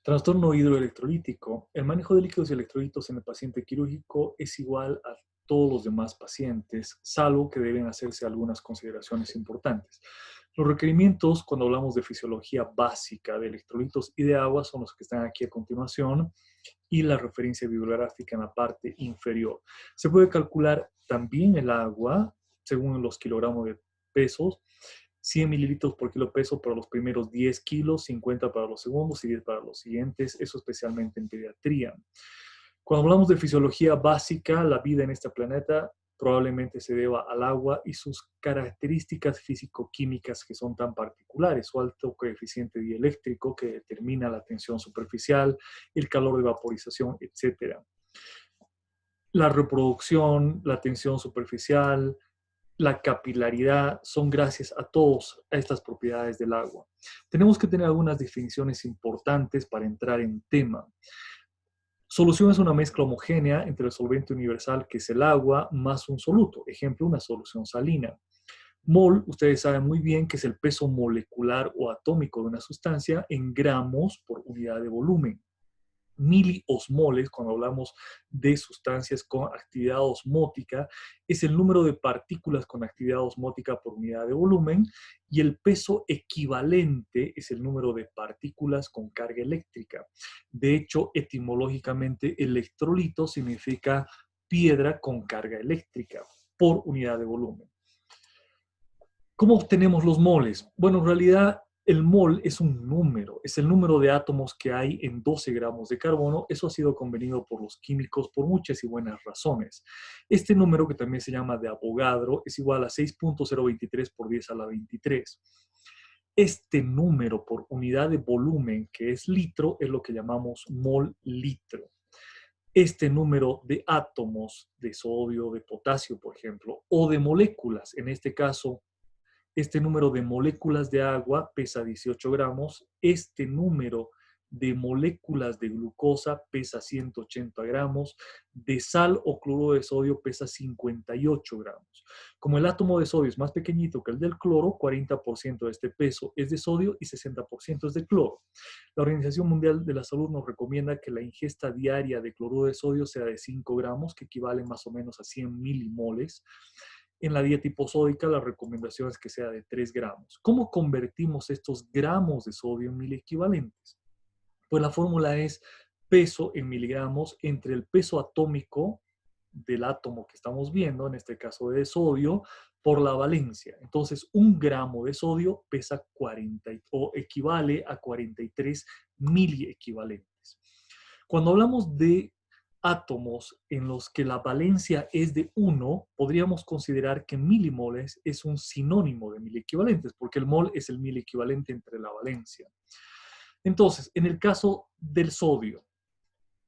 Trastorno hidroelectrolítico. El manejo de líquidos y electrolitos en el paciente quirúrgico es igual a todos los demás pacientes, salvo que deben hacerse algunas consideraciones importantes. Los requerimientos, cuando hablamos de fisiología básica de electrolitos y de agua, son los que están aquí a continuación, y la referencia bibliográfica en la parte inferior. Se puede calcular también el agua según los kilogramos de pesos, 100 mililitros por kilo peso para los primeros 10 kilos, 50 para los segundos y 10 para los siguientes, eso especialmente en pediatría. Cuando hablamos de fisiología básica, la vida en este planeta probablemente se deba al agua y sus características físico-químicas que son tan particulares, su alto coeficiente dieléctrico que determina la tensión superficial, el calor de vaporización, etc. La reproducción, la tensión superficial, la capilaridad son gracias a todas estas propiedades del agua. Tenemos que tener algunas definiciones importantes para entrar en tema. Solución es una mezcla homogénea entre el solvente universal, que es el agua, más un soluto. Ejemplo, una solución salina. Mol, ustedes saben muy bien que es el peso molecular o atómico de una sustancia en gramos por unidad de volumen. Miliosmoles, cuando hablamos de sustancias con actividad osmótica, es el número de partículas con actividad osmótica por unidad de volumen, y el peso equivalente es el número de partículas con carga eléctrica. De hecho, etimológicamente, electrolito significa piedra con carga eléctrica por unidad de volumen. ¿Cómo obtenemos los moles? Bueno, en realidad el mol es un número, es el número de átomos que hay en 12 gramos de carbono. Eso ha sido convenido por los químicos por muchas y buenas razones. Este número, que también se llama de Avogadro, es igual a 6.023 por 10 a la 23. Este número por unidad de volumen, que es litro, es lo que llamamos mol litro. Este número de átomos de sodio, de potasio, por ejemplo, o de moléculas, en este caso, este número de moléculas de agua pesa 18 gramos. Este número de moléculas de glucosa pesa 180 gramos. De sal o cloruro de sodio pesa 58 gramos. Como el átomo de sodio es más pequeñito que el del cloro, 40% de este peso es de sodio y 60% es de cloro. La Organización Mundial de la Salud nos recomienda que la ingesta diaria de cloruro de sodio sea de 5 gramos, que equivale más o menos a 100 milimoles. En la dieta hiposódica, la recomendación es que sea de 3 gramos. ¿Cómo convertimos estos gramos de sodio en miliequivalentes? Pues la fórmula es peso en miligramos entre el peso atómico del átomo que estamos viendo, en este caso de sodio, por la valencia. Entonces, 1 gramo de sodio pesa 40 o equivale a 43 miliequivalentes. Cuando hablamos de átomos en los que la valencia es de 1, podríamos considerar que milimoles es un sinónimo de miliequivalentes, porque el mol es el miliequivalente entre la valencia. Entonces, en el caso del sodio,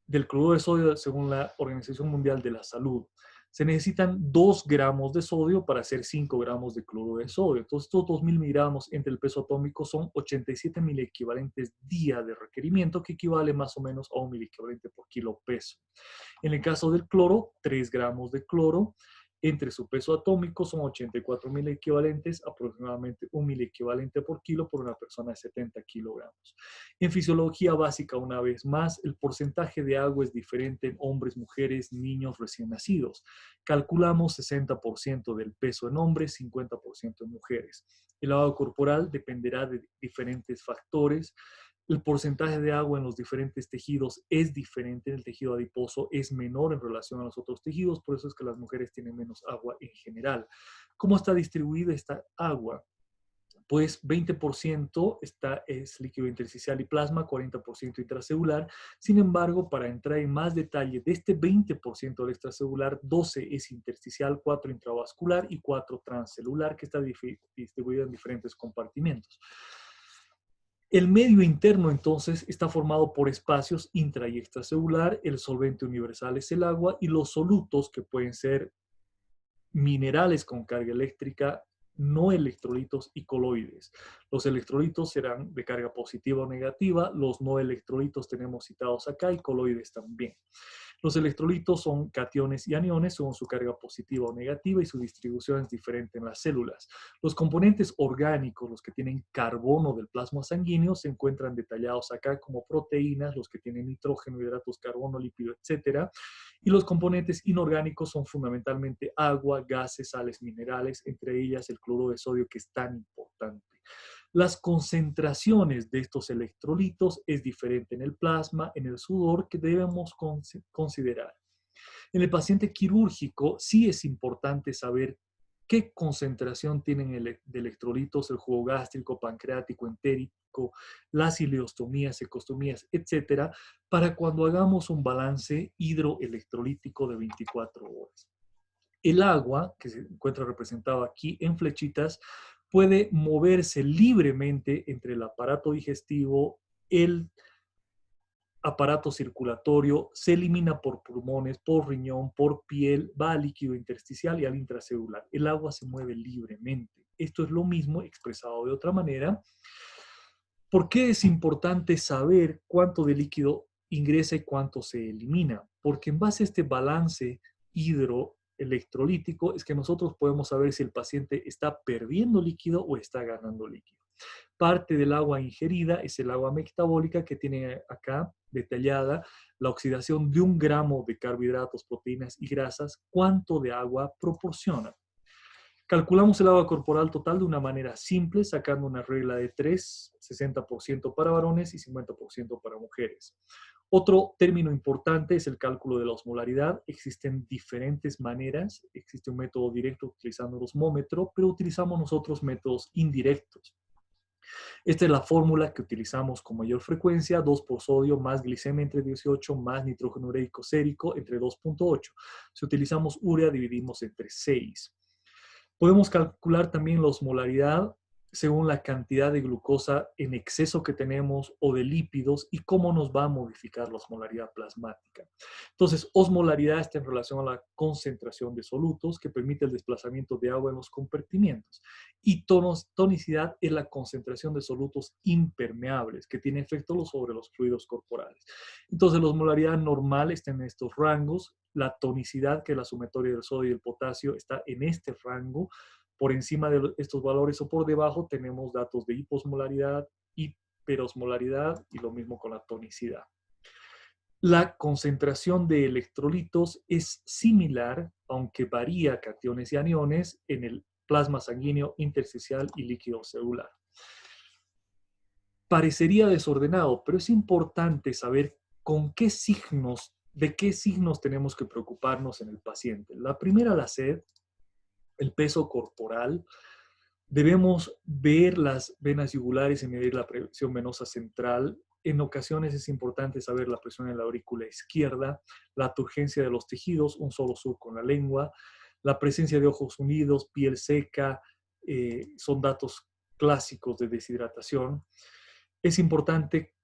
del cloruro de sodio, según la Organización Mundial de la Salud, se necesitan 2 gramos de sodio para hacer 5 gramos de cloruro de sodio. Entonces, estos 2000 miligramos entre el peso atómico son 87 miliequivalentes día de requerimiento, que equivale más o menos a 1 miliequivalente por kilo peso. En el caso del cloro, 3 gramos de cloro entre su peso atómico son 84 miliequivalentes, aproximadamente 1 miliequivalente por kilo por una persona de 70 kilogramos. En fisiología básica, una vez más, el porcentaje de agua es diferente en hombres, mujeres, niños recién nacidos. Calculamos 60% del peso en hombres, 50% en mujeres. El agua corporal dependerá de diferentes factores. El porcentaje de agua en los diferentes tejidos es diferente. En el tejido adiposo es menor en relación a los otros tejidos, por eso es que las mujeres tienen menos agua en general. ¿Cómo está distribuida esta agua? Pues 20% es líquido intersticial y plasma, 40% intracelular. Sin embargo, para entrar en más detalle, de este 20% del extracelular, 12 es intersticial, 4 intravascular y 4 transcelular, que está distribuido en diferentes compartimentos. El medio interno, entonces, está formado por espacios intra y extracelular. El solvente universal es el agua, y los solutos, que pueden ser minerales con carga eléctrica, no electrolitos y coloides. Los electrolitos serán de carga positiva o negativa. Los no electrolitos tenemos citados acá, y coloides también. Los electrolitos son cationes y aniones según su carga positiva o negativa y su distribución es diferente en las células. Los componentes orgánicos, los que tienen carbono del plasma sanguíneo, se encuentran detallados acá como proteínas, los que tienen nitrógeno, hidratos, carbono, lípido, etc. Y los componentes inorgánicos son fundamentalmente agua, gases, sales, minerales, entre ellas el cloruro de sodio, que es tan importante. Las concentraciones de estos electrolitos es diferente en el plasma, en el sudor, que debemos considerar. En el paciente quirúrgico sí es importante saber qué concentración tienen de electrolitos, el jugo gástrico, pancreático, entérico, las ileostomías, ecostomías, etcétera, para cuando hagamos un balance hidroelectrolítico de 24 horas. El agua, que se encuentra representado aquí en flechitas, puede moverse libremente entre el aparato digestivo, el aparato circulatorio, se elimina por pulmones, por riñón, por piel, va al líquido intersticial y al intracelular. El agua se mueve libremente. Esto es lo mismo expresado de otra manera. ¿Por qué es importante saber cuánto de líquido ingresa y cuánto se elimina? Porque en base a este balance hidroelectrolítico es que nosotros podemos saber si el paciente está perdiendo líquido o está ganando líquido. Parte del agua ingerida es el agua metabólica, que tiene acá detallada la oxidación de 1 gramo de carbohidratos, proteínas y grasas, cuánto de agua proporciona. Calculamos el agua corporal total de una manera simple, sacando una regla de 3, 60% para varones y 50% para mujeres. Otro término importante es el cálculo de la osmolaridad. Existen diferentes maneras. Existe un método directo utilizando el osmómetro, pero utilizamos nosotros métodos indirectos. Esta es la fórmula que utilizamos con mayor frecuencia: 2 por sodio más glicemia entre 18 más nitrógeno ureico sérico entre 2.8. Si utilizamos urea, dividimos entre 6. Podemos calcular también la osmolaridad según la cantidad de glucosa en exceso que tenemos o de lípidos y cómo nos va a modificar la osmolaridad plasmática. Entonces, osmolaridad está en relación a la concentración de solutos, que permite el desplazamiento de agua en los compartimientos. Y tonicidad es la concentración de solutos impermeables, que tiene efecto sobre los fluidos corporales. Entonces, la osmolaridad normal está en estos rangos. La tonicidad, que es la sumatoria del sodio y el potasio, está en este rango. Por encima de estos valores o por debajo tenemos datos de hiposmolaridad, hiperosmolaridad y lo mismo con la tonicidad. La concentración de electrolitos es similar, aunque varía cationes y aniones, en el plasma sanguíneo, intersticial y líquido celular. Parecería desordenado, pero es importante saber de qué signos tenemos que preocuparnos en el paciente. La primera, la sed, el peso corporal. Debemos ver las venas yugulares y medir la presión venosa central. En ocasiones es importante saber la presión en la aurícula izquierda, la turgencia de los tejidos, un solo surco en la lengua, la presencia de ojos unidos, piel seca, son datos clásicos de deshidratación. Es importante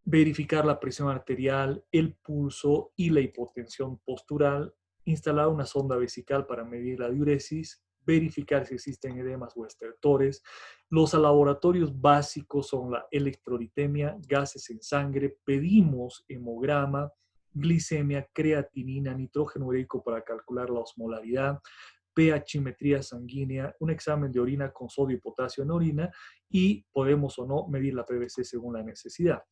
verificar la presión arterial, el pulso y la hipotensión postural, instalar una sonda vesical para medir la diuresis, verificar si existen edemas o estertores. Los laboratorios básicos son la electrolitemia, gases en sangre, pedimos hemograma, glicemia, creatinina, nitrógeno ureico para calcular la osmolaridad, pHimetría sanguínea, un examen de orina con sodio y potasio en orina, y podemos o no medir la PVC según la necesidad.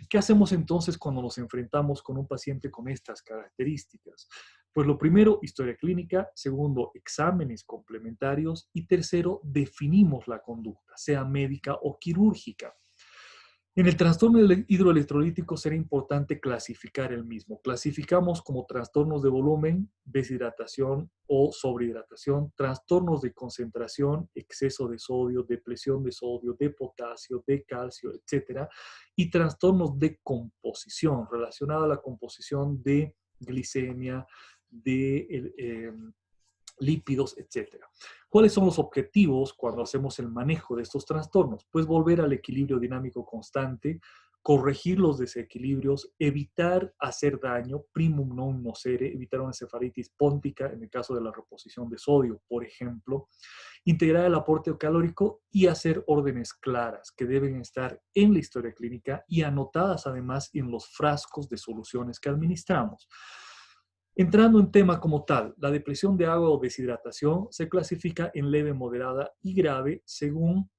¿Qué hacemos entonces cuando nos enfrentamos con un paciente con estas características? Pues lo primero, historia clínica; segundo, exámenes complementarios; y tercero, definimos la conducta, sea médica o quirúrgica. En el trastorno hidroelectrolítico será importante clasificar el mismo. Clasificamos como trastornos de volumen, deshidratación o sobrehidratación, trastornos de concentración, exceso de sodio, depresión de sodio, de potasio, de calcio, etc. Y trastornos de composición, relacionados a la composición de glicemia, de lípidos, etc. ¿Cuáles son los objetivos cuando hacemos el manejo de estos trastornos? Pues volver al equilibrio dinámico constante, corregir los desequilibrios, evitar hacer daño, primum non nocere, evitar una encefalitis póntica en el caso de la reposición de sodio, por ejemplo, integrar el aporte calórico y hacer órdenes claras que deben estar en la historia clínica y anotadas además en los frascos de soluciones que administramos. Entrando en tema como tal, la depresión de agua o deshidratación se clasifica en leve, moderada y grave según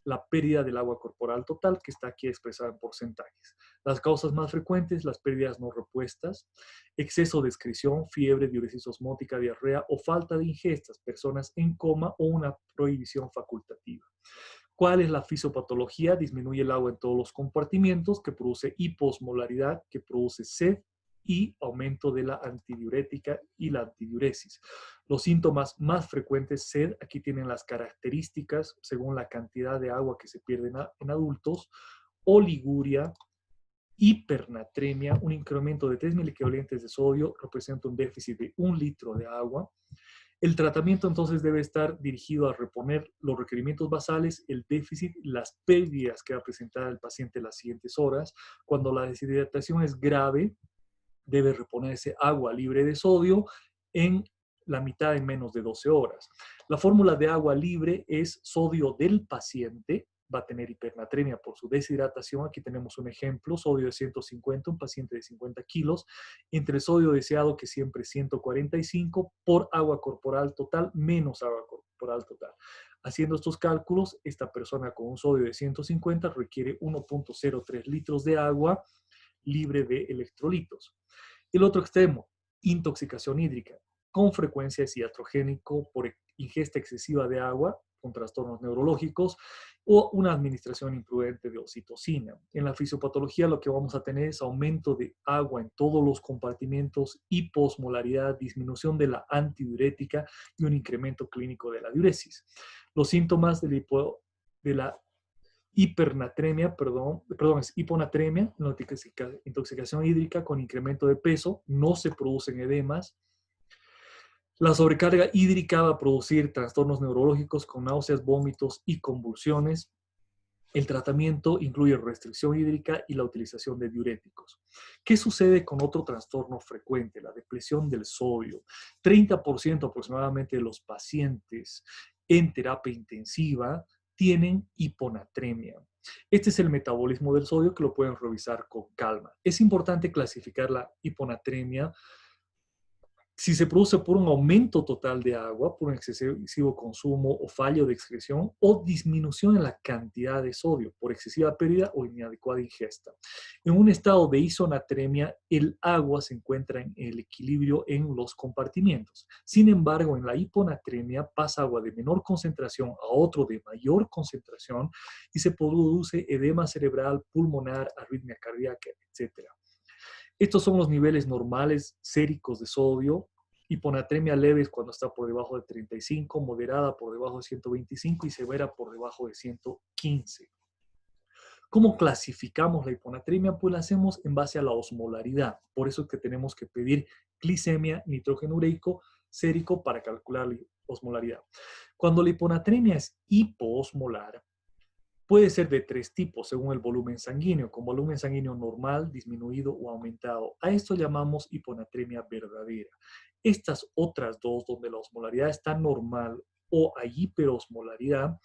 la pérdida del agua corporal total, que está aquí expresada en porcentajes. Las causas más frecuentes, las pérdidas no repuestas, exceso de excreción, fiebre, diuresis osmótica, diarrea o falta de ingestas, personas en coma o una prohibición facultativa. ¿Cuál es la fisiopatología? Disminuye el agua en todos los compartimientos, que produce hiposmolaridad, que produce sed y aumento de la antidiurética y la antidiuresis. Los síntomas más frecuentes, sed, aquí tienen las características según la cantidad de agua que se pierde en adultos, oliguria, hipernatremia, un incremento de 3.000 equivalentes de sodio representa un déficit de 1 litro de agua. El tratamiento entonces debe estar dirigido a reponer los requerimientos basales, el déficit, las pérdidas que va a presentar el paciente en las siguientes horas. Cuando la deshidratación es grave, debe reponerse agua libre de sodio en la mitad en menos de 12 horas. La fórmula de agua libre es sodio del paciente, va a tener hipernatremia por su deshidratación. Aquí tenemos un ejemplo, sodio de 150, un paciente de 50 kilos, entre el sodio deseado, que siempre es 145, por agua corporal total menos agua corporal total. Haciendo estos cálculos, esta persona con un sodio de 150 requiere 1.03 litros de agua libre de electrolitos. El otro extremo, intoxicación hídrica. Con frecuencia es iatrogénico por ingesta excesiva de agua, con trastornos neurológicos, o una administración imprudente de oxitocina. En la fisiopatología lo que vamos a tener es aumento de agua en todos los compartimentos, hiposmolaridad, disminución de la antidiurética y un incremento clínico de la diuresis. Los síntomas de la hipernatremia, es hiponatremia, intoxicación hídrica con incremento de peso, no se producen edemas. La sobrecarga hídrica va a producir trastornos neurológicos con náuseas, vómitos y convulsiones. El tratamiento incluye restricción hídrica y la utilización de diuréticos. ¿Qué sucede con otro trastorno frecuente? La depresión del sodio. 30% aproximadamente de los pacientes en terapia intensiva tienen hiponatremia. Este es el metabolismo del sodio, que lo pueden revisar con calma. Es importante clasificar la hiponatremia si se produce por un aumento total de agua, por un excesivo consumo o fallo de excreción, o disminución en la cantidad de sodio por excesiva pérdida o inadecuada ingesta. En un estado de isonatremia, el agua se encuentra en el equilibrio en los compartimientos. Sin embargo, en la hiponatremia pasa agua de menor concentración a otro de mayor concentración y se produce edema cerebral, pulmonar, arritmia cardíaca, etc. Estos son los niveles normales séricos de sodio. Hiponatremia leve es cuando está por debajo de 35, moderada por debajo de 125 y severa por debajo de 115. ¿Cómo clasificamos la hiponatremia? Pues la hacemos en base a la osmolaridad. Por eso es que tenemos que pedir glicemia, nitrógeno ureico, sérico para calcular la osmolaridad. Cuando la hiponatremia es hipoosmolar, puede ser de 3 tipos según el volumen sanguíneo, con volumen sanguíneo normal, disminuido o aumentado. A esto llamamos hiponatremia verdadera. Estas otras dos, donde la osmolaridad está normal o hay hiperosmolaridad,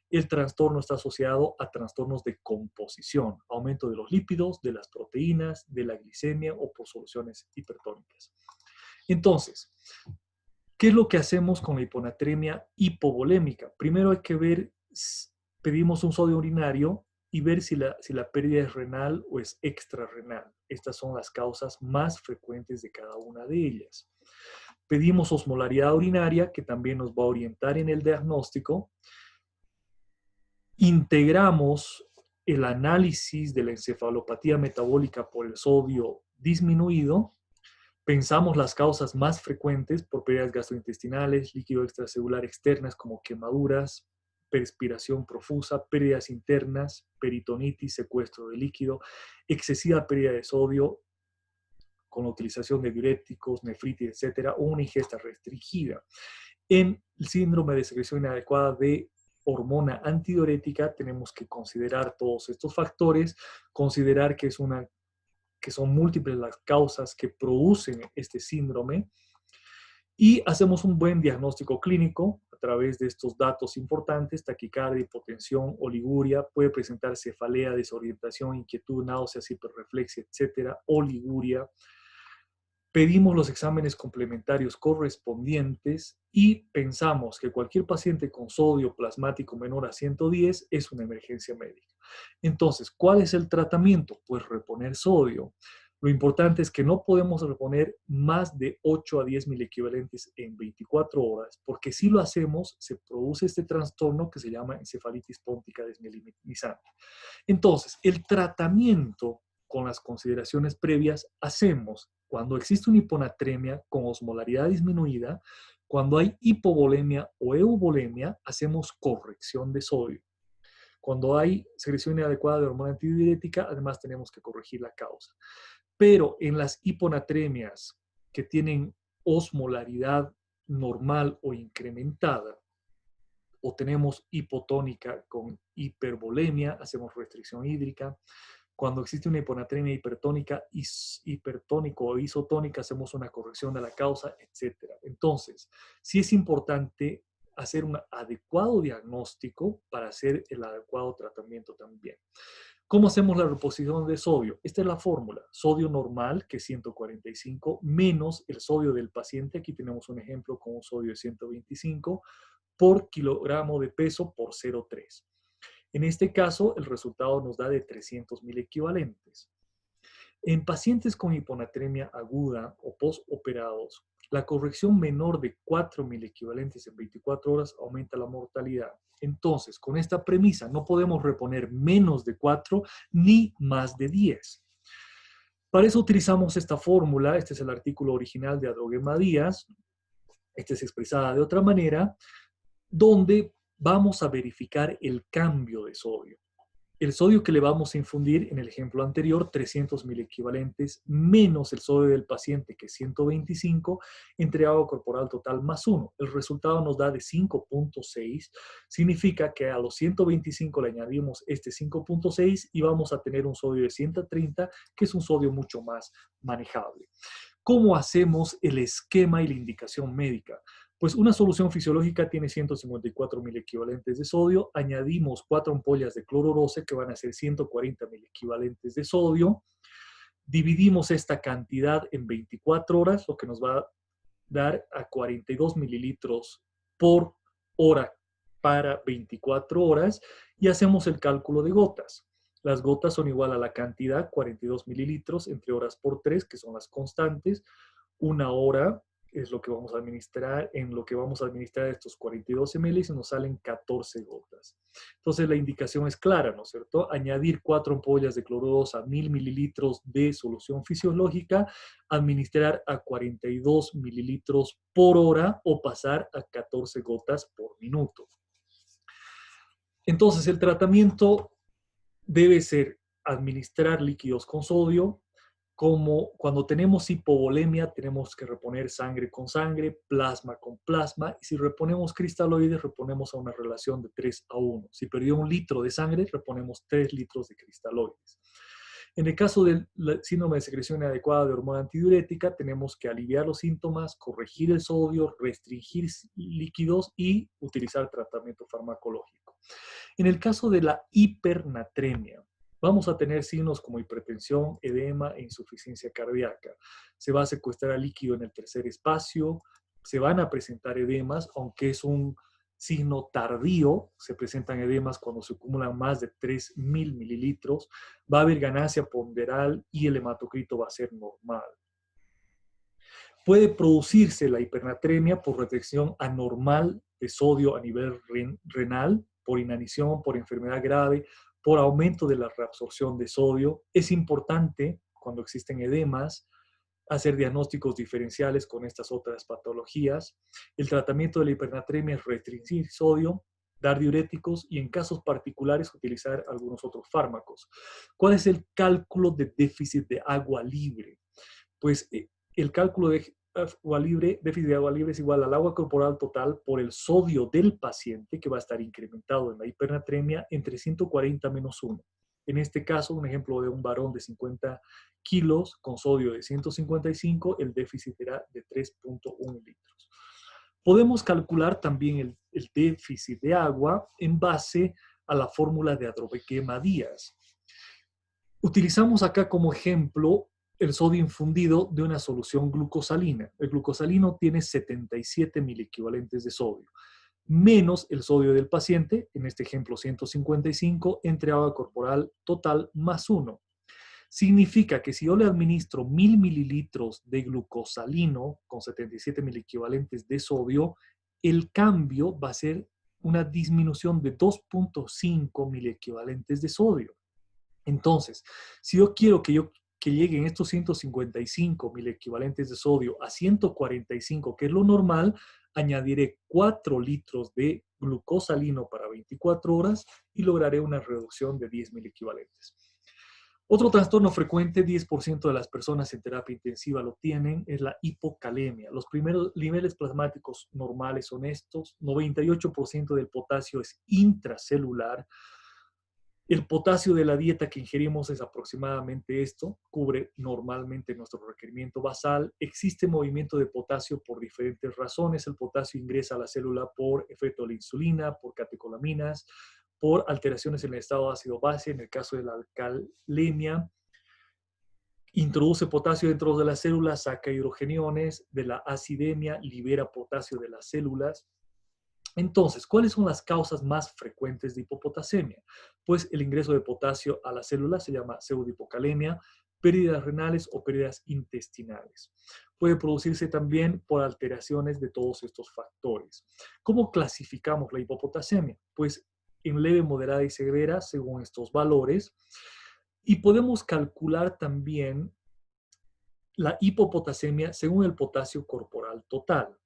el trastorno está asociado a trastornos de composición, aumento de los lípidos, de las proteínas, de la glicemia o por soluciones hipertónicas. Entonces, ¿qué es lo que hacemos con la hiponatremia hipovolémica? Primero hay que ver, pedimos un sodio urinario y ver si la pérdida es renal o es extrarrenal. Estas son las causas más frecuentes de cada una de ellas. Pedimos osmolaridad urinaria, que también nos va a orientar en el diagnóstico. Integramos el análisis de la encefalopatía metabólica por el sodio disminuido. Pensamos las causas más frecuentes por pérdidas gastrointestinales, líquido extracelular externas como quemaduras, perspiración profusa, pérdidas internas, peritonitis, secuestro de líquido, excesiva pérdida de sodio con la utilización de diuréticos, nefritis, etcétera, o una ingesta restringida. En el síndrome de secreción inadecuada de hormona antidiurética tenemos que considerar todos estos factores, considerar que son múltiples las causas que producen este síndrome y hacemos un buen diagnóstico clínico a través de estos datos importantes: taquicardia, hipotensión, oliguria, puede presentar cefalea, desorientación, inquietud, náuseas, hiperreflexia, etcétera, oliguria, pedimos los exámenes complementarios correspondientes y pensamos que cualquier paciente con sodio plasmático menor a 110 es una emergencia médica. Entonces, ¿cuál es el tratamiento? Pues reponer sodio. Lo importante es que no podemos reponer más de 8 a 10 mil equivalentes en 24 horas, porque si lo hacemos, se produce este trastorno que se llama encefalitis póntica desmielinizante. Entonces, el tratamiento con las consideraciones previas hacemos cuando existe una hiponatremia con osmolaridad disminuida, cuando hay hipovolemia o euvolemia, hacemos corrección de sodio. Cuando hay secreción inadecuada de hormona antidiurética, además tenemos que corregir la causa. Pero en las hiponatremias que tienen osmolaridad normal o incrementada, o tenemos hipotónica con hipervolemia, hacemos restricción hídrica. Cuando existe una hiponatremia hipertónica, hipertónico o isotónica, hacemos una corrección de la causa, etc. Entonces, sí es importante hacer un adecuado diagnóstico para hacer el adecuado tratamiento también. ¿Cómo hacemos la reposición de sodio? Esta es la fórmula. Sodio normal, que es 145, menos el sodio del paciente. Aquí tenemos un ejemplo con un sodio de 125 por kilogramo de peso por 0,3. En este caso, el resultado nos da de 300.000 equivalentes. En pacientes con hiponatremia aguda o postoperados, la corrección menor de 4.000 equivalentes en 24 horas aumenta la mortalidad. Entonces, con esta premisa, no podemos reponer menos de 4 ni más de 10. Para eso utilizamos esta fórmula. Este es el artículo original de Adroguema Díaz. Esta es expresada de otra manera, donde vamos a verificar el cambio de sodio. El sodio que le vamos a infundir en el ejemplo anterior, 300.000 equivalentes, menos el sodio del paciente, que es 125, entre agua corporal total más 1. El resultado nos da de 5.6. Significa que a los 125 le añadimos este 5.6 y vamos a tener un sodio de 130, que es un sodio mucho más manejable. ¿Cómo hacemos el esquema y la indicación médica? Pues una solución fisiológica tiene 154.000 equivalentes de sodio, añadimos 4 ampollas de cloro roce que van a ser 140.000 equivalentes de sodio, dividimos esta cantidad en 24 horas, lo que nos va a dar a 42 mililitros por hora para 24 horas y hacemos el cálculo de gotas. Las gotas son igual a la cantidad, 42 mililitros entre horas por 3, que son las constantes, una hora es lo que vamos a administrar, en lo que vamos a administrar estos 42 ml y nos salen 14 gotas. Entonces la indicación es clara, ¿no es cierto? Añadir 4 ampollas de cloro a 1000 mililitros de solución fisiológica, administrar a 42 mililitros por hora o pasar a 14 gotas por minuto. Entonces el tratamiento debe ser administrar líquidos con sodio. Como cuando tenemos hipovolemia, tenemos que reponer sangre con sangre, plasma con plasma, y si reponemos cristaloides, reponemos a una relación de 3 a 1. Si perdió 1 litro de sangre, reponemos 3 litros de cristaloides. En el caso del síndrome de secreción inadecuada de hormona antidiurética, tenemos que aliviar los síntomas, corregir el sodio, restringir líquidos y utilizar tratamiento farmacológico. En el caso de la hipernatremia, vamos a tener signos como hipertensión, edema e insuficiencia cardíaca. Se va a secuestrar líquido en el tercer espacio, se van a presentar edemas, aunque es un signo tardío, se presentan edemas cuando se acumulan más de 3.000 mililitros, va a haber ganancia ponderal y el hematocrito va a ser normal. Puede producirse la hipernatremia por retención anormal de sodio a nivel renal, por inanición, por enfermedad grave, por aumento de la reabsorción de sodio. Es importante, cuando existen edemas, hacer diagnósticos diferenciales con estas otras patologías. El tratamiento de la hipernatremia es restringir sodio, dar diuréticos y en casos particulares utilizar algunos otros fármacos. ¿Cuál es el cálculo de déficit de agua libre? Pues el cálculo de déficit de agua libre es igual al agua corporal total por el sodio del paciente, que va a estar incrementado en la hipernatremia entre 140 menos 1. En este caso, un ejemplo de un varón de 50 kilos con sodio de 155, el déficit será de 3.1 litros. Podemos calcular también el déficit de agua en base a la fórmula de Adroguema Díaz. Utilizamos acá como ejemplo el sodio infundido de una solución glucosalina. El glucosalino tiene 77 miliequivalentes de sodio, menos el sodio del paciente, en este ejemplo 155, entre agua corporal total más 1. Significa que si yo le administro 1000 mililitros de glucosalino con 77 miliequivalentes de sodio, el cambio va a ser una disminución de 2.5 miliequivalentes de sodio. Entonces, si yo quiero que lleguen estos 155 miliequivalentes de sodio a 145, que es lo normal, añadiré 4 litros de glucosalino para 24 horas y lograré una reducción de 10 miliequivalentes. Otro trastorno frecuente, 10% de las personas en terapia intensiva lo tienen, es la hipocalemia. Los primeros niveles plasmáticos normales son estos. 98% del potasio es intracelular. El potasio de la dieta que ingerimos es aproximadamente esto, cubre normalmente nuestro requerimiento basal. Existe movimiento de potasio por diferentes razones. El potasio ingresa a la célula por efecto de la insulina, por catecolaminas, por alteraciones en el estado ácido-base, en el caso de la alcalemia. Introduce potasio dentro de las células, saca hidrogeniones, de la acidemia, libera potasio de las células. Entonces, ¿cuáles son las causas más frecuentes de hipopotasemia? Pues el ingreso de potasio a la célula se llama pseudohipocalemia, pérdidas renales o pérdidas intestinales. Puede producirse también por alteraciones de todos estos factores. ¿Cómo clasificamos la hipopotasemia? Pues en leve, moderada y severa, según estos valores. Y podemos calcular también la hipopotasemia según el potasio corporal total.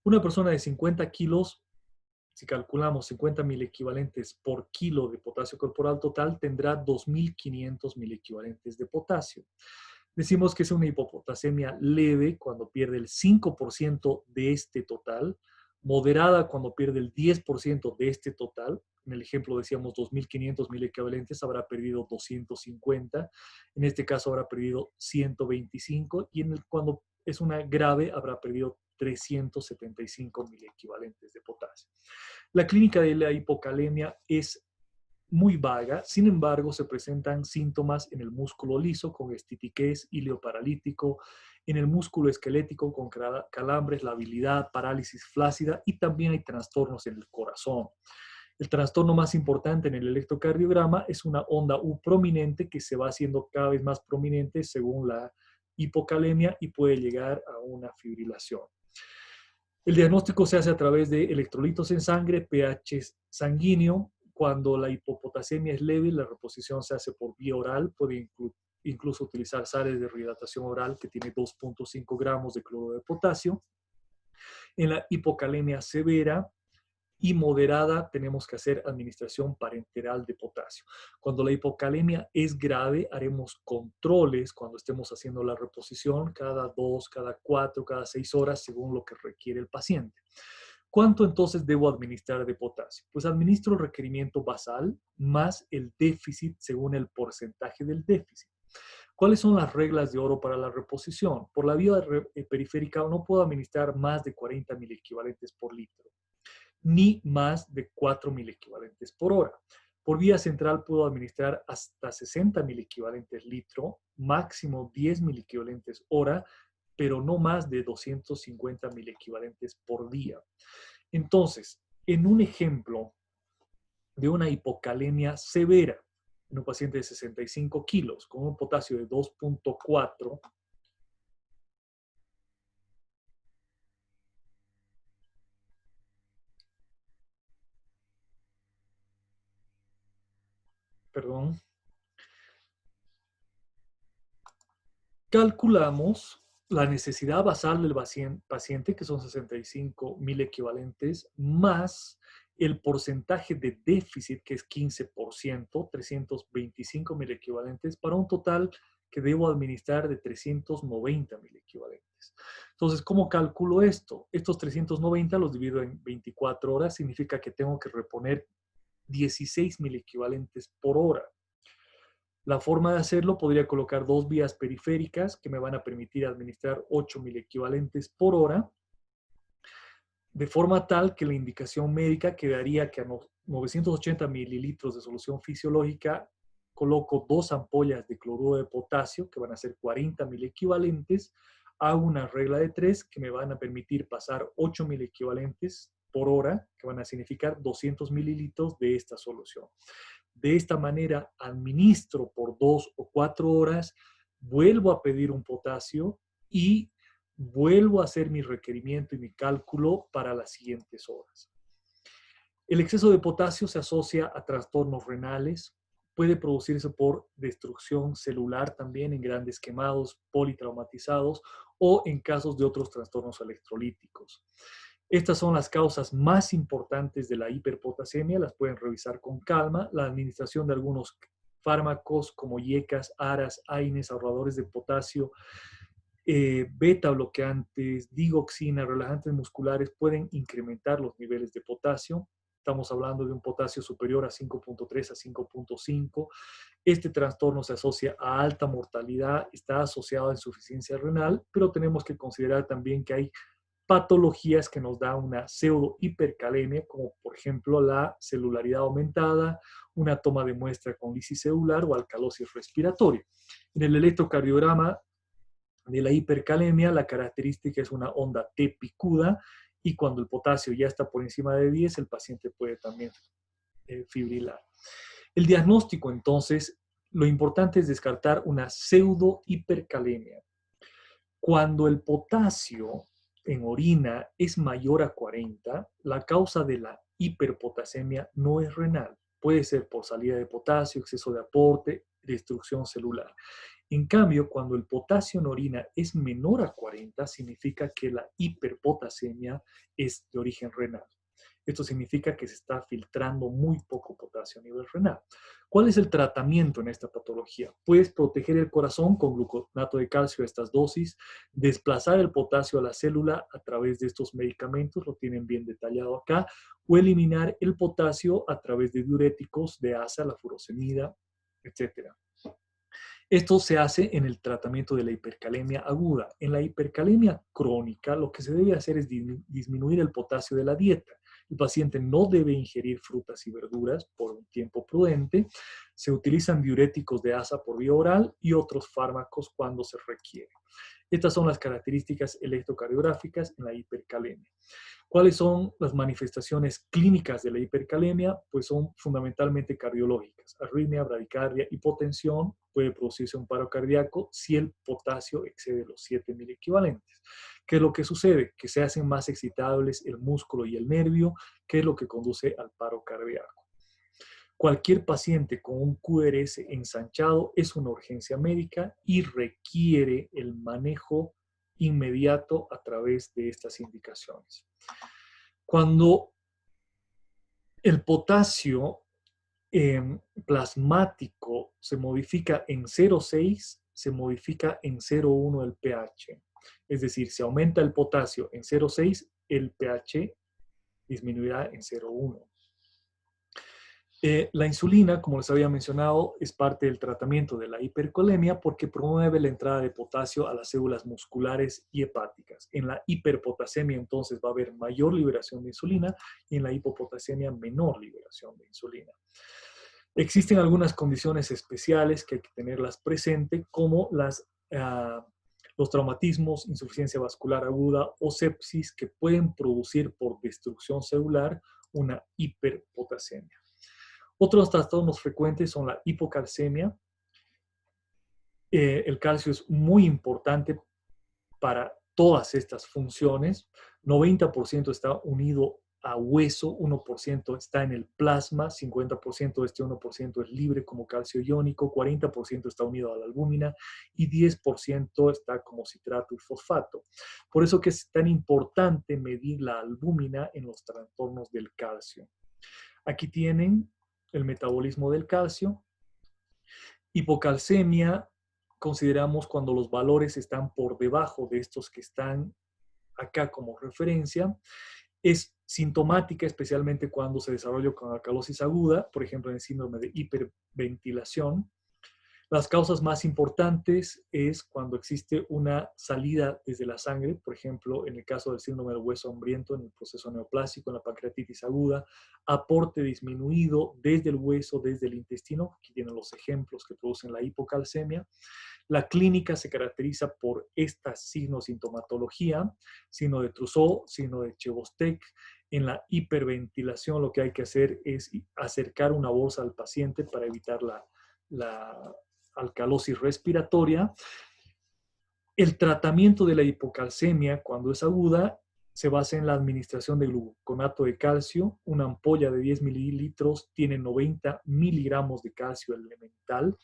Una persona de 50 kilos, si calculamos 50 miliequivalentes por kilo de potasio corporal total, tendrá 2.500 miliequivalentes de potasio. Decimos que es una hipopotasemia leve cuando pierde el 5% de este total, moderada cuando pierde el 10% de este total. En el ejemplo decíamos 2.500 miliequivalentes, habrá perdido 250. En este caso habrá perdido 125 y cuando es una grave habrá perdido 375 miliequivalentes de potasio. La clínica de la hipocalemia es muy vaga, sin embargo, se presentan síntomas en el músculo liso con estitiquez, hilo paralítico, en el músculo esquelético con calambres, labilidad, parálisis flácida y también hay trastornos en el corazón. El trastorno más importante en el electrocardiograma es una onda U prominente que se va haciendo cada vez más prominente según la hipocalemia y puede llegar a una fibrilación. El diagnóstico se hace a través de electrolitos en sangre, pH sanguíneo. Cuando la hipopotasemia es leve, la reposición se hace por vía oral. Puede incluso utilizar sales de rehidratación oral que tiene 2.5 gramos de cloruro de potasio. En la hipocalemia severa y moderada tenemos que hacer administración parenteral de potasio. Cuando la hipocalemia es grave, haremos controles cuando estemos haciendo la reposición cada 2, cada 4, cada 6 horas, según lo que requiere el paciente. ¿Cuánto entonces debo administrar de potasio? Pues administro el requerimiento basal más el déficit según el porcentaje del déficit. ¿Cuáles son las reglas de oro para la reposición? Por la vía periférica no puedo administrar más de 40 miliequivalentes por litro, ni más de 4 miliequivalentes por hora. Por vía central puedo administrar hasta 60 miliequivalentes litro, máximo 10 miliequivalentes hora, pero no más de 250 miliequivalentes por día. Entonces, en un ejemplo de una hipocalemia severa, en un paciente de 65 kilos con un potasio de 2.4, perdón, calculamos la necesidad basal del paciente, que son 65 mil equivalentes, más el porcentaje de déficit, que es 15%, 325 mil equivalentes, para un total que debo administrar de 390 mil equivalentes. Entonces, ¿cómo calculo esto? Estos 390 los divido en 24 horas, significa que tengo que reponer 16 mil equivalentes por hora. La forma de hacerlo podría colocar dos vías periféricas que me van a permitir administrar 8.000 equivalentes por hora, de forma tal que la indicación médica quedaría que a 980 mililitros de solución fisiológica coloco 2 ampollas de cloruro de potasio, que van a ser 40.000 equivalentes, hago una regla de 3 que me van a permitir pasar 8.000 equivalentes por hora, que van a significar 200 mililitros de esta solución. De esta manera administro por 2 o 4 horas, vuelvo a pedir un potasio y vuelvo a hacer mi requerimiento y mi cálculo para las siguientes horas. El exceso de potasio se asocia a trastornos renales, puede producirse por destrucción celular también en grandes quemados, politraumatizados o en casos de otros trastornos electrolíticos. Estas son las causas más importantes de la hiperpotasemia, las pueden revisar con calma. La administración de algunos fármacos como yecas, aras, AINES, ahorradores de potasio, beta bloqueantes, digoxina, relajantes musculares pueden incrementar los niveles de potasio. Estamos hablando de un potasio superior a 5.3 a 5.5. Este trastorno se asocia a alta mortalidad, está asociado a insuficiencia renal, pero tenemos que considerar también que hay patologías que nos da una pseudo-hipercalemia, como por ejemplo la celularidad aumentada, una toma de muestra con lisis celular o alcalosis respiratoria. En el electrocardiograma de la hipercalemia, la característica es una onda T picuda y cuando el potasio ya está por encima de 10, el paciente puede también fibrilar. El diagnóstico, entonces, lo importante es descartar una pseudo-hipercalemia. Cuando el potasio en orina es mayor a 40, la causa de la hiperpotasemia no es renal. Puede ser por salida de potasio, exceso de aporte, destrucción celular. En cambio, cuando el potasio en orina es menor a 40, significa que la hiperpotasemia es de origen renal. Esto significa que se está filtrando muy poco potasio a nivel renal. ¿Cuál es el tratamiento en esta patología? Puedes proteger el corazón con gluconato de calcio a estas dosis, desplazar el potasio a la célula a través de estos medicamentos, lo tienen bien detallado acá, o eliminar el potasio a través de diuréticos de asa, la furosemida, etc. Esto se hace en el tratamiento de la hipercalemia aguda. En la hipercalemia crónica, lo que se debe hacer es disminuir el potasio de la dieta. El paciente no debe ingerir frutas y verduras por un tiempo prudente. Se utilizan diuréticos de asa por vía oral y otros fármacos cuando se requiere. Estas son las características electrocardiográficas en la hipercalemia. ¿Cuáles son las manifestaciones clínicas de la hipercalemia? Pues son fundamentalmente cardiológicas. Arritmia, bradicardia, hipotensión, puede producirse un paro cardíaco si el potasio excede los 7.000 equivalentes. ¿Qué es lo que sucede? Que se hacen más excitables el músculo y el nervio, que es lo que conduce al paro cardíaco. Cualquier paciente con un QRS ensanchado es una urgencia médica y requiere el manejo inmediato a través de estas indicaciones. Cuando el potasio plasmático se modifica en 0,6, se modifica en 0,1 el pH. Es decir, si aumenta el potasio en 0,6, el pH disminuirá en 0,1. La insulina, como les había mencionado, es parte del tratamiento de la hipercolemia porque promueve la entrada de potasio a las células musculares y hepáticas. En la hiperpotasemia, entonces, va a haber mayor liberación de insulina y en la hipopotasemia, menor liberación de insulina. Existen algunas condiciones especiales que hay que tenerlas presentes, como los traumatismos, insuficiencia vascular aguda o sepsis que pueden producir por destrucción celular una hiperpotasemia. Otros trastornos frecuentes son la hipocalcemia. El calcio es muy importante para todas estas funciones. 90% está unido a hueso, 1% está en el plasma, 50% de este 1% es libre como calcio iónico, 40% está unido a la albúmina y 10% está como citrato y fosfato. Por eso que es tan importante medir la albúmina en los trastornos del calcio. Aquí tienen el metabolismo del calcio. Hipocalcemia consideramos cuando los valores están por debajo de estos que están acá como referencia. Es sintomática especialmente cuando se desarrolla con alcalosis aguda, por ejemplo en el síndrome de hiperventilación. Las causas más importantes es cuando existe una salida desde la sangre, por ejemplo, en el caso del síndrome del hueso hambriento, en el proceso neoplásico, en la pancreatitis aguda, aporte disminuido desde el hueso, desde el intestino. Aquí tienen los ejemplos que producen la hipocalcemia. La clínica se caracteriza por esta sintomatología, signo de Trousseau, signo de Chebostek. En la hiperventilación lo que hay que hacer es acercar una bolsa al paciente para evitar la alcalosis respiratoria. El tratamiento de la hipocalcemia cuando es aguda se basa en la administración de gluconato de calcio. Una ampolla de 10 mililitros tiene 90 miligramos de calcio elemental.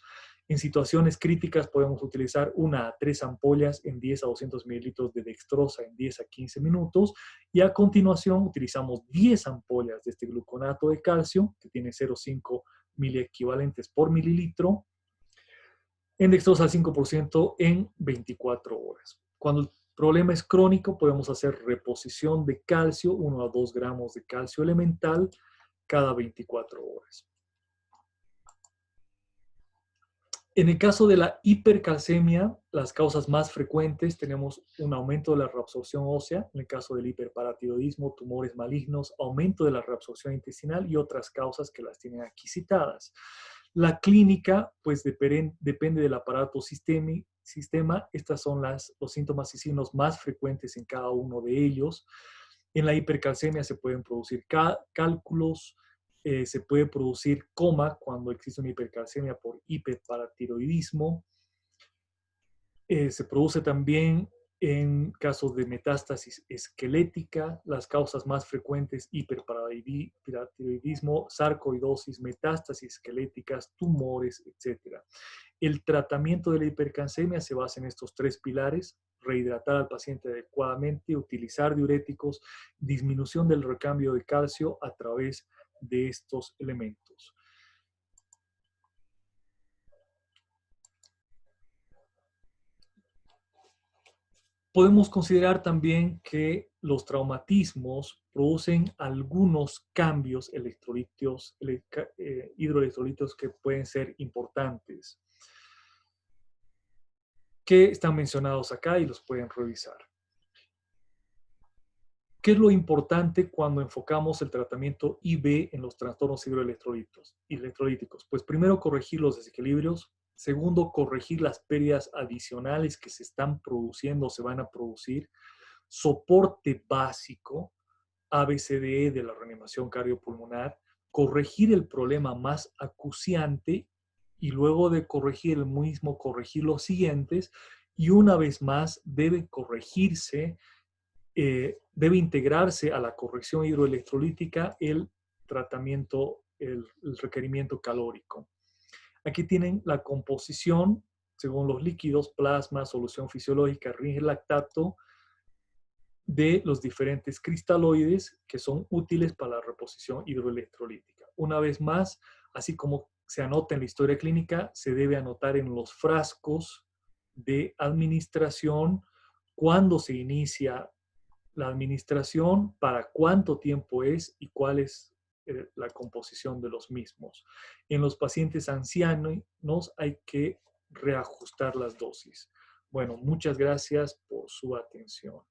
En situaciones críticas podemos utilizar 1 a 3 ampollas en 10 a 200 mililitros de dextrosa en 10 a 15 minutos. Y a continuación utilizamos 10 ampollas de este gluconato de calcio, que tiene 0,5 miliequivalentes por mililitro, en dextrosa al 5% en 24 horas. Cuando el problema es crónico, podemos hacer reposición de calcio, 1 a 2 gramos de calcio elemental cada 24 horas. En el caso de la hipercalcemia, las causas más frecuentes tenemos un aumento de la reabsorción ósea, en el caso del hiperparatiroidismo, tumores malignos, aumento de la reabsorción intestinal y otras causas que las tienen aquí citadas. La clínica, pues depende del aparato sistema. Estas son los síntomas y signos más frecuentes en cada uno de ellos. En la hipercalcemia se pueden producir cálculos, se puede producir coma cuando existe una hipercalcemia por hiperparatiroidismo. Se produce también en casos de metástasis esquelética. Las causas más frecuentes: hiperparatiroidismo, sarcoidosis, metástasis esqueléticas, tumores, etc. El tratamiento de la hipercalcemia se basa en estos 3 pilares: rehidratar al paciente adecuadamente, utilizar diuréticos, disminución del recambio de calcio a través de estos elementos. Podemos considerar también que los traumatismos producen algunos cambios hidroelectrolitos que pueden ser importantes, que están mencionados acá y los pueden revisar. ¿Qué es lo importante cuando enfocamos el tratamiento IV en los trastornos hidroelectrolíticos? Pues primero, corregir los desequilibrios. Segundo, corregir las pérdidas adicionales que se están produciendo o se van a producir. Soporte básico, ABCDE de la reanimación cardiopulmonar. Corregir el problema más acuciante y luego de corregir el mismo, corregir los siguientes. Y una vez más, debe corregirse, debe integrarse a la corrección hidroelectrolítica el tratamiento, el requerimiento calórico. Aquí tienen la composición según los líquidos: plasma, solución fisiológica, ring lactato, de los diferentes cristaloides que son útiles para la reposición hidroelectrolítica. Una vez más, así como se anota en la historia clínica, se debe anotar en los frascos de administración cuándo se inicia la administración, para cuánto tiempo es y cuál es la composición de los mismos. En los pacientes ancianos hay que reajustar las dosis. Bueno, muchas gracias por su atención.